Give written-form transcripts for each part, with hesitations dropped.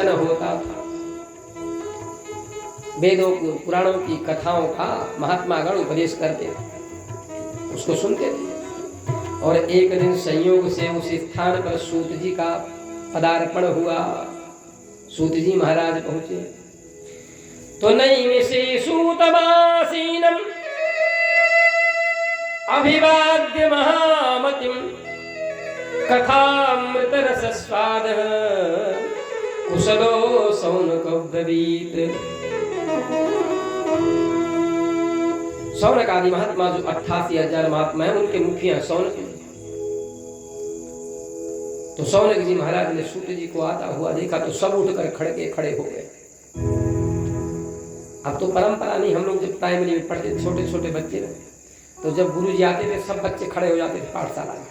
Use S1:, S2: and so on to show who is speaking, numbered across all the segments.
S1: प्रवचन होता था। वेदों पुराणों की कथाओं का महात्मागण उपदेश करते थे, उसको सुनते थे। और एक दिन संयोग से उस स्थान पर सूत जी का पदार्पण हुआ। सूत जी महाराज पहुंचे तो नैमिषे सूतमासीनम् अभिवाद्य महामतिं कथामृत रसस्वादः कुशलो सौनको ब्रवीत। सौनक आदि महात्मा जो 88,000 महात्मा है, उनके मुखिया सौनक। तो सौनक जी महाराज ने सूत जी को आता हुआ देखा तो सब उठकर खड़े हो गए। अब तो परंपरा नहीं, हम लोग जब प्राइमरी में पढ़ते छोटे छोटे बच्चे रहे तो जब गुरु जी आते थे सब बच्चे खड़े हो जाते थे पाठशाला में।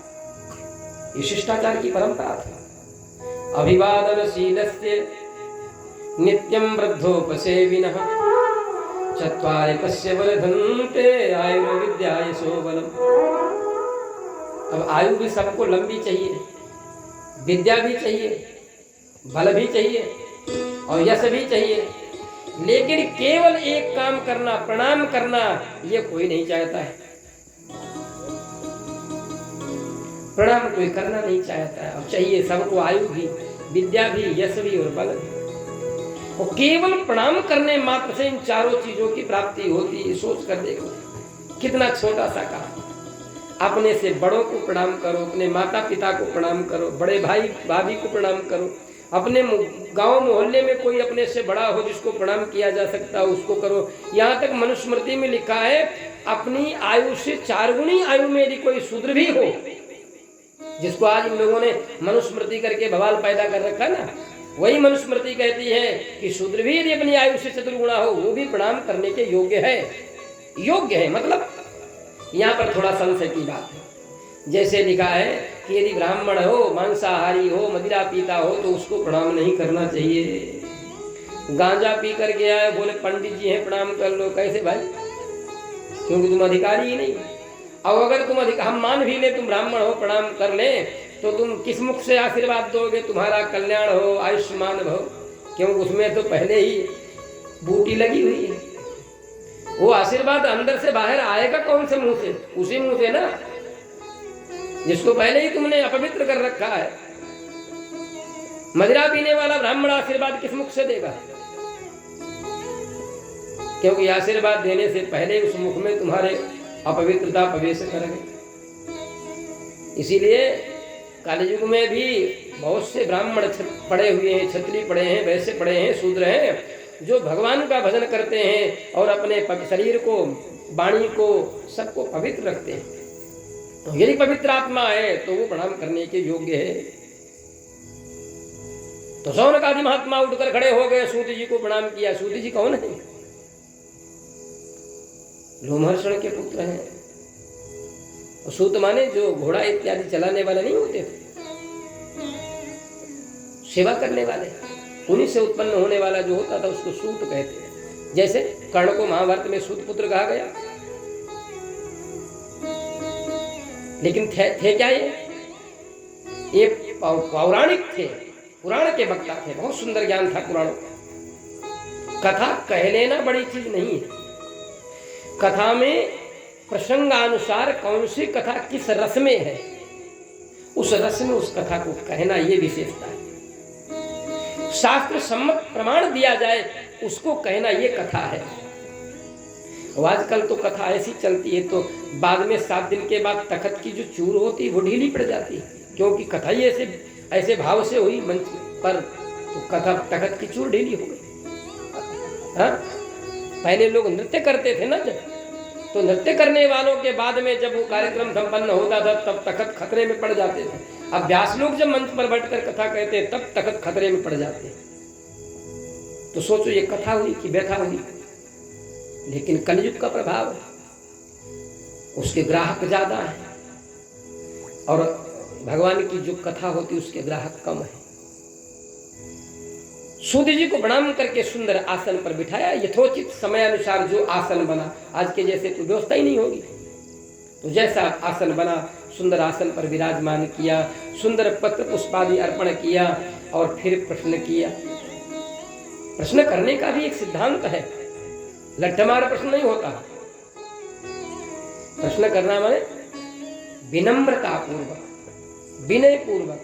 S1: ये शिष्टाचार की परंपरा था। अभिवादनशीलस्य नित्यं वृद्धोपसेविनः चत्वारि पश्य वर्धन्ते आयुर्विद्यायसो बलम्। अब आयु भी सबको लंबी चाहिए, विद्या भी चाहिए, बल भी चाहिए और यश भी चाहिए, लेकिन केवल एक काम करना, प्रणाम करना, ये कोई नहीं चाहता है। प्रणाम कोई करना नहीं चाहता है। अब चाहिए सबको आयु भी, विद्या भी, यश भी और बल भी। और केवल प्रणाम करने मात्र से इन चारों चीजों की प्राप्ति होती है। सोच कर देखो कितना छोटा सा काम। अपने से बड़ों को प्रणाम करो, अपने माता पिता को प्रणाम करो, बड़े भाई भाभी को प्रणाम करो, अपने गांव मोहल्ले में कोई अपने से बड़ा हो जिसको प्रणाम किया जा सकता है उसको करो। यहाँ तक मनुस्मृति में लिखा है अपनी आयु से 4 गुनी आयु में यदि कोई शूद्र भी हो, जिसको आज इन लोगों ने मनुस्मृति करके बवाल पैदा कर रखा ना, वही मनुस्मृति कहती है कि शूद्र भी यदि अपनी आयु से 4 गुना हो वो भी प्रणाम करने के योग्य है। मतलब यहाँ पर थोड़ा संशय की बात है। जैसे लिखा है कि यदि ब्राह्मण हो, मांसाहारी हो, मदिरा पीता हो तो उसको प्रणाम नहीं करना चाहिए। गांजा पी कर गया है, बोले पंडित जी हैं प्रणाम कर लो। कैसे भाई? क्योंकि तुम अधिकारी ही नहीं। और अगर तुम हम मान भी ले तुम ब्राह्मण हो, प्रणाम कर ले, तो तुम किस मुख से आशीर्वाद दोगे तुम्हारा कल्याण हो, आयुष्मान भव? क्योंकि उसमें तो पहले ही बूटी लगी हुई है। वो आशीर्वाद अंदर से बाहर आएगा कौन से मुंह से? उसी मुंह से ना जिसको पहले ही तुमने अपवित्र कर रखा है। मदिरा पीने वाला ब्राह्मण आशीर्वाद किस मुख से देगा? क्योंकि आशीर्वाद देने से पहले उस मुख में तुम्हारे अपवित्रता प्रवेश कर गई। इसीलिए कलयुग में भी बहुत से ब्राह्मण पड़े हुए हैं, क्षत्रिय पड़े हैं, वैसे पड़े हैं, शूद्र हैं, जो भगवान का भजन करते हैं और अपने शरीर को, वाणी को, सबको पवित्र रखते हैं। तो यदि पवित्र आत्मा है तो वो प्रणाम करने के योग्य है। तो सौनक आदि महात्मा उठकर खड़े हो गए, सूत जी को प्रणाम किया। सूत जी कौन है? लोमहर्षण के पुत्र हैं। और सूत माने जो घोड़ा इत्यादि चलाने वाले नहीं होते थे, सेवा करने वाले, उन्हीं से उत्पन्न होने वाला जो होता था उसको सूत कहते हैं। जैसे कर्ण को महाभारत में सूत पुत्र कहा गया, लेकिन थे क्या ये पौराणिक थे, पुराण के वक्ता थे, बहुत सुंदर ज्ञान था पुराणों का। कथा कह लेना बड़ी चीज नहीं है। कथा में प्रसंगानुसार कौन सी कथा किस रस में है, उस रस में उस कथा को कहना ये विशेषता है। शास्त्र सम्मत प्रमाण दिया जाए उसको कहना ये कथा है। आजकल तो कथा ऐसी चलती है तो बाद में 7 दिन के बाद तखत की जो चूर होती है वो ढीली पड़ जाती है, क्योंकि कथा ही ऐसे भाव से हुई मंच पर, तो कथा तखत की चूर ढीली हो गई। हाँ, पहले लोग नृत्य करते थे ना, जब तो नृत्य करने वालों के बाद में जब वो कार्यक्रम संपन्न होता था तब तखत खतरे में पड़ जाते थे। अब व्यास लोग जब मंच पर बैठकर कथा कहते हैं तब तखत खतरे में पड़ जाते हैं। तो सोचो ये कथा हुई कि व्यथा हुई। लेकिन कलयुग का प्रभाव है, उसके ग्राहक ज्यादा है और भगवान की जो कथा होती है उसके ग्राहक कम है। सूत जी को प्रणाम करके सुंदर आसन पर बिठाया। यथोचित समय अनुसार जो आसन बना, आज के जैसे तो व्यवस्था ही नहीं होगी, तो जैसा आसन बना सुंदर आसन पर विराजमान किया, सुंदर पत्र पुष्पादि अर्पण किया और फिर प्रश्न किया। प्रश्न करने का भी एक सिद्धांत है, लट्ठमार प्रश्न नहीं होता। प्रश्न करना माने विनम्रता पूर्वक, विनय पूर्वक,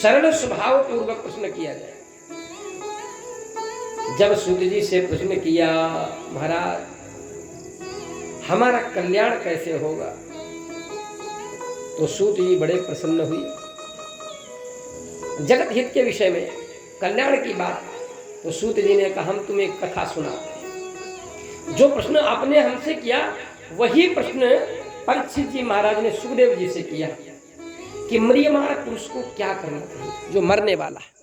S1: सरल स्वभाव पूर्वक प्रश्न किया जाए। जब सूत जी से प्रश्न किया, महाराज हमारा कल्याण कैसे होगा, तो सूत जी बड़े प्रसन्न हुए। जगत हित के विषय में कल्याण की बात, तो सूत जी ने कहा हम तुम्हें एक कथा सुनाते हैं। जो प्रश्न आपने हमसे किया वही प्रश्न परीक्षित जी महाराज ने सुखदेव जी से किया कि म्रियमाण पुरुष को क्या करना चाहिए, जो मरने वाला है।